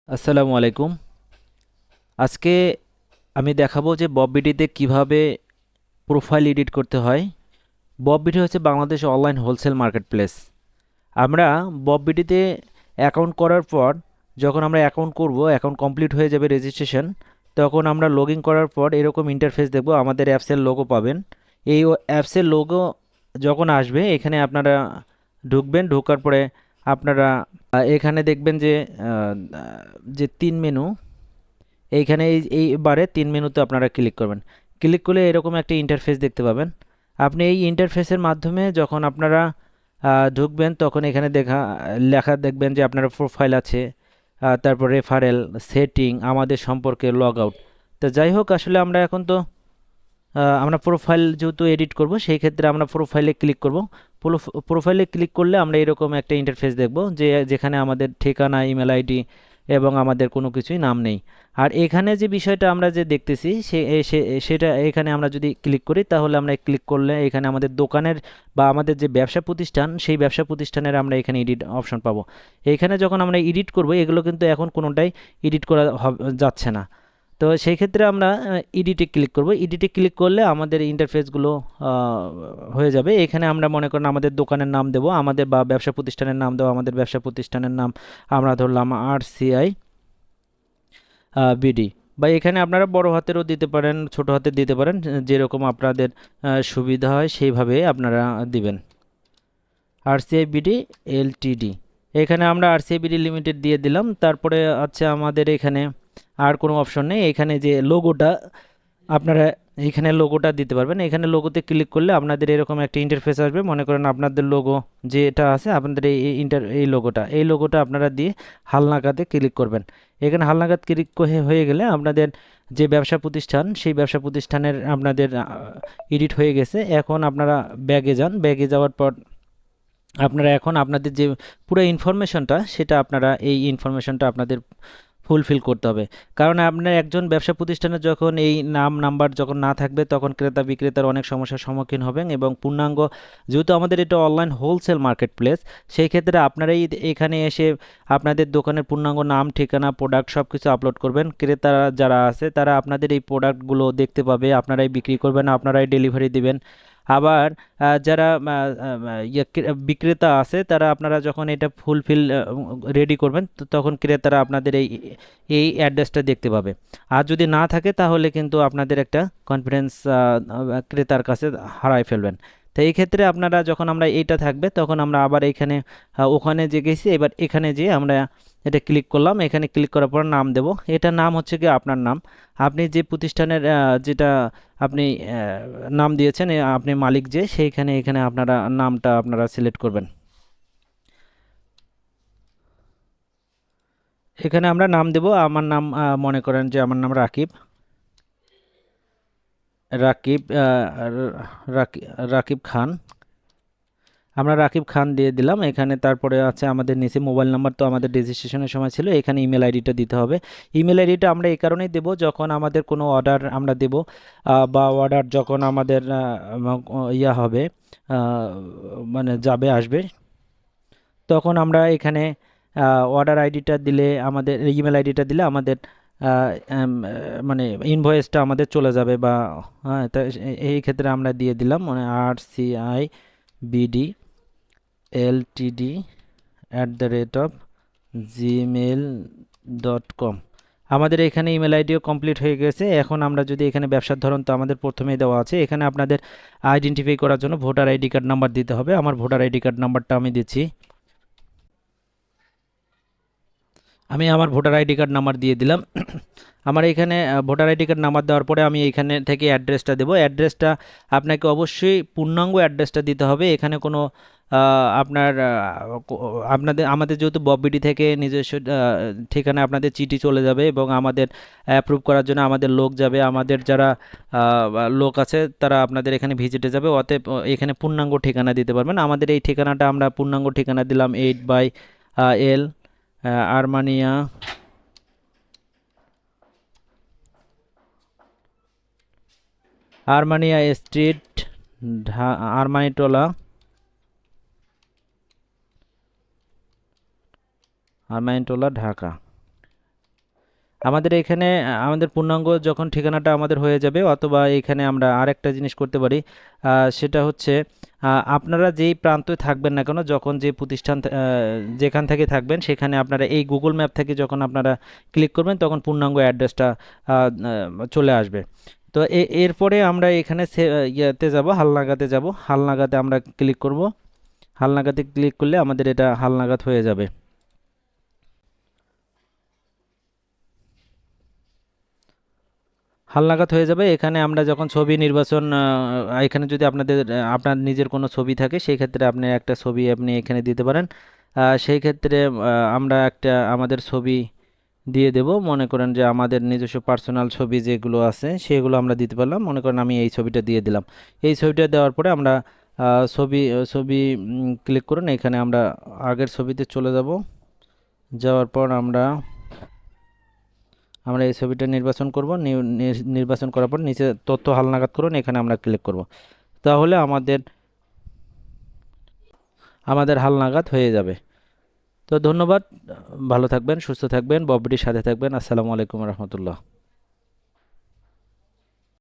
আসসালামু আলাইকুম। আজকে আমি দেখাবো যে বববিডিতে কিভাবে প্রোফাইল এডিট করতে হয়। বববিডি হচ্ছে বাংলাদেশ অনলাইন হোলসেল মার্কেটপ্লেস। আমরা বববিডিতে অ্যাকাউন্ট করার পর যখন আমরা অ্যাকাউন্ট করব, অ্যাকাউন্ট কমপ্লিট হয়ে যাবে রেজিস্ট্রেশন, তখন আমরা লগ ইন করার পর এরকম ইন্টারফেস দেখব। আমাদের অ্যাপসের লোগো পাবেন। এই অ্যাপসের লোগো যখন আসবে এখানে আপনারা ঢুকবেন। ঢোকার পরে আপনারা এখানে দেখবেন যে আহ, যে তিন মেনু, এইখানে এইবারে তিন মেনুতে আপনারা ক্লিক করবেন। ক্লিক করলে এরকম একটা ইন্টারফেস দেখতে পাবেন। আপনি এই ইন্টারফেসের মাধ্যমে যখন আপনারা ঢুকবেন তখন এখানে লেখা দেখবেন যে আপনার প্রোফাইল আছে, তারপর রেফারেল, সেটিং, আমাদের সম্পর্কে, লগ আউট। তো যাই হোক, আসলে আমরা এখন তো আমরা প্রোফাইল যেহেতু এডিট করব, সেই ক্ষেত্রে আমরা প্রোফাইলে ক্লিক করব। প্রোফাইলে ক্লিক করলে আমরা এরকম একটা ইন্টারফেস দেখব, যেখানে আমাদের ঠিকানা, ইমেল আইডি এবং আমাদের কোনো কিছুই নাম নেই। আর এখানে যে বিষয়টা আমরা যে দেখতেছি সেটা এখানে আমরা যদি ক্লিক করি, তাহলে আমরা ক্লিক করলে এখানে আমাদের দোকানের বা আমাদের যে ব্যবসা প্রতিষ্ঠান, সেই ব্যবসা প্রতিষ্ঠানের আমরা এখানে এডিট অপশন পাবো। এখানে যখন আমরা এডিট করব, এগুলো কিন্তু এখন কোনোটাই এডিট করা যাচ্ছে না। তো সেই ক্ষেত্রে আমরা এডিটে ক্লিক করব। এডিটে ক্লিক করলে আমাদের ইন্টারফেসগুলো হয়ে যাবে। এখানে আমরা মনে করেন আমাদের দোকানের নাম দেব, আমাদের বা ব্যবসা প্রতিষ্ঠানের নাম দেবো। আমাদের ব্যবসা প্রতিষ্ঠানের নাম আমরা ধরলাম RCI বিডি। বা এখানে আপনারা বড় হাতেরও দিতে পারেন, ছোট হাতের দিতে পারেন, যেরকম আপনাদের সুবিধা হয় সেইভাবে আপনারা দিবেন। RCI বিডি LTD, এখানে আমরা RCI বিডি লিমিটেড দিয়ে দিলাম। তারপরে আছে আমাদের এখানে আর কোনো অপশন নেই। এখানে যে লোগোটা, আপনারা এইখানে লোগোটা দিতে পারবেন। এখানে লোগোতে ক্লিক করলে আপনাদের এরকম একটা ইন্টারফেস আসবে। মনে করেন আপনাদের লোগো যেটা আছে, আপনাদের এই লোগোটা আপনারা দিয়ে হালনাগাদে ক্লিক করবেন। এখানে হালনাগাদ ক্লিক হয়ে গেলে আপনাদের যে ব্যবসা প্রতিষ্ঠান, সেই ব্যবসা প্রতিষ্ঠানের আপনাদের এডিট হয়ে গেছে। এখন আপনারা ব্যাগে যান। ব্যাগে যাওয়ার পর আপনারা এখন আপনাদের যে পুরো ইনফরমেশনটা, সেটা আপনারা এই ইনফরমেশনটা আপনাদের ফুলফিল করতে হবে। কারণ আপনার একজন ব্যবসা প্রতিষ্ঠানে যখন এই নাম নাম্বার যখন না থাকবে, তখন ক্রেতা বিক্রেতার অনেক সমস্যার সম্মুখীন হবেন। এবং পূর্ণাঙ্গ, যেহেতু আমাদের এটা অনলাইন হোলসেল মার্কেট প্লেস, সেই ক্ষেত্রে আপনারাই এখানে এসে আপনাদের দোকানের পূর্ণাঙ্গ নাম, ঠিকানা, প্রোডাক্ট সব কিছু আপলোড করবেন। ক্রেতারা যারা আছে তারা আপনাদের এই প্রোডাক্টগুলো দেখতে পাবে, আপনারাই বিক্রি করবেন, আপনারাই ডেলিভারি দিবেন। আবার যারা বিক্রেতা আছে, তারা আপনারা যখন এটা ফুলফিল রেডি করবেন, তখন ক্রেতারা আপনাদের এই এই অ্যাড্রেসটা দেখতে পাবে। আর যদি না থাকে, তাহলে কিন্তু আপনাদের একটা কনফিডেন্স ক্রেতার কাছে হারায় ফেলবেন। তো এই ক্ষেত্রে আপনারা যখন আমরা এইটা থাকবে, তখন আমরা আবার এখানে ওখানে যে গেছি, এবার এখানে যেয়ে আমরা এটা ক্লিক করলাম। এখানে ক্লিক করার পর নাম দেব। এটা নাম হচ্ছে কি আপনার নাম। আপনি যে প্রতিষ্ঠানের যেটা আপনি নাম দিয়েছেন, আপনি মালিক যে, সেইখানে এখানে আপনারা নামটা আপনারা সিলেক্ট করবেন। এখানে আমরা নাম দেব। আমার নাম মনে করেন যে আমার নাম রাকিব। রাকিব রাকিব খান। আমরা রাকিব খান দিয়ে দিলাম এখানে। তারপরে আছে আমাদের নিচে মোবাইল নাম্বার, তো আমাদের রেজিস্ট্রেশনের সময় ছিল। এখানে ইমেল আইডিটা দিতে হবে। ইমেল আইডিটা আমরা এই কারণেই দেব, যখন আমাদের কোনো অর্ডার আমরা দেব, বা অর্ডার যখন আমাদের ইয়া হবে, আহ, মানে যাবে, আসবে, তখন আমরা এখানে অর্ডার আইডিটা দিলে, আমাদের ইমেল আইডিটা দিলে আমাদের মানে ইনভয়েসটা আমাদের চলে যাবে। বা তা এই ক্ষেত্রে আমরা দিয়ে দিলাম, মানে RCIBD@gmail.com। আমাদের এখানে ইমেল আইডিও কমপ্লিট হয়ে গেছে। এখন আমরা যদি এখানে ব্যবসার ধরন তো আমাদের প্রথমেই দেওয়া আছে। এখানে আপনাদের আইডেন্টিফাই করার জন্য ভোটার আইডি কার্ড নাম্বার দিতে হবে। আমার ভোটার আইডি কার্ড নাম্বারটা আমি দিচ্ছি। আমি আমার ভোটার আইডি কার্ড নাম্বার দিয়ে দিলাম। আমার এখানে ভোটার আইডি কার্ড নাম্বার দেওয়ার পরে আমি এখানে থেকে অ্যাড্রেসটা দেব। অ্যাড্রেসটা আপনাকে অবশ্যই পূর্ণাঙ্গ অ্যাড্রেসটা দিতে হবে। এখানে কোনো আপনার আপনাদের আমাদের যেহেতু বববিডি থেকে নিজস্ব ঠিকানা আপনাদের চিঠি চলে যাবে, এবং আমাদের অ্যাপ্রুভ করার জন্য আমাদের লোক যাবে। আমাদের যারা লোক আছে তারা আপনাদের এখানে ভিজিটে যাবে। অতএব এখানে পূর্ণাঙ্গ ঠিকানা দিতে পারবেন। আমাদের এই ঠিকানাটা আমরা পূর্ণাঙ্গ ঠিকানা দিলাম 8/L আরমানিয়া আরমানিয়া স্ট্রিট, আরমানিটোলা, ঢাকা। আমাদের এখানে আমাদের পূর্ণাঙ্গ যখন ঠিকানাটা আমাদের হয়ে যাবে, অথবা এখানে আমরা আরেকটা জিনিস করতে পারি, সেটা হচ্ছে আপনারা যেই প্রান্তে থাকবেন না কেন, যখন যে প্রতিষ্ঠান যেখান থেকে থাকবেন সেখানে আপনারা এই গুগল ম্যাপ থেকে যখন আপনারা ক্লিক করবেন তখন পূর্ণাঙ্গ অ্যাড্রেসটা চলে আসবে। তো এরপরে আমরা এখানে ইয়েতে যাব, হালনাগাদে যাব। হালনাগাদে আমরা ক্লিক করব। হালনাগাদে ক্লিক করলে আমাদের এটা হালনাগাদ হয়ে যাবে। হালনাগাদ হয়ে যাবে। এখানে আমরা যখন ছবি নির্বাচন, এখানে যদি আপনাদের আপনার নিজের কোনো ছবি থাকে সেই ক্ষেত্রে আপনি একটা ছবি আপনি এখানে দিতে পারেন। সেই ক্ষেত্রে আমরা একটা আমাদের ছবি দিয়ে দেব। মনে করেন যে আমাদের নিজস্ব পার্সোনাল ছবি যেগুলো আছে সেগুলো আমরা দিতে পারলাম। মনে করেন আমি এই ছবিটা দিয়ে দিলাম। এই ছবিটা দেওয়ার পরে আমরা ছবি ক্লিক করুন। এখানে আমরা আগের ছবিতে চলে যাব। যাওয়ার পর আমরা আমরা এই ছবিটা নির্বাচন করব। নির্বাচন করার পর নিচে তথ্য হালনাগাদ করুন, এখানে আমরা ক্লিক করব। তাহলে আমাদের হালনাগাদ হয়ে যাবে। তো ধন্যবাদ। ভালো থাকবেন, সুস্থ থাকবেন, ববডির সাথে থাকবেন। আসসালামু আলাইকুম রহমতুল্লাহ।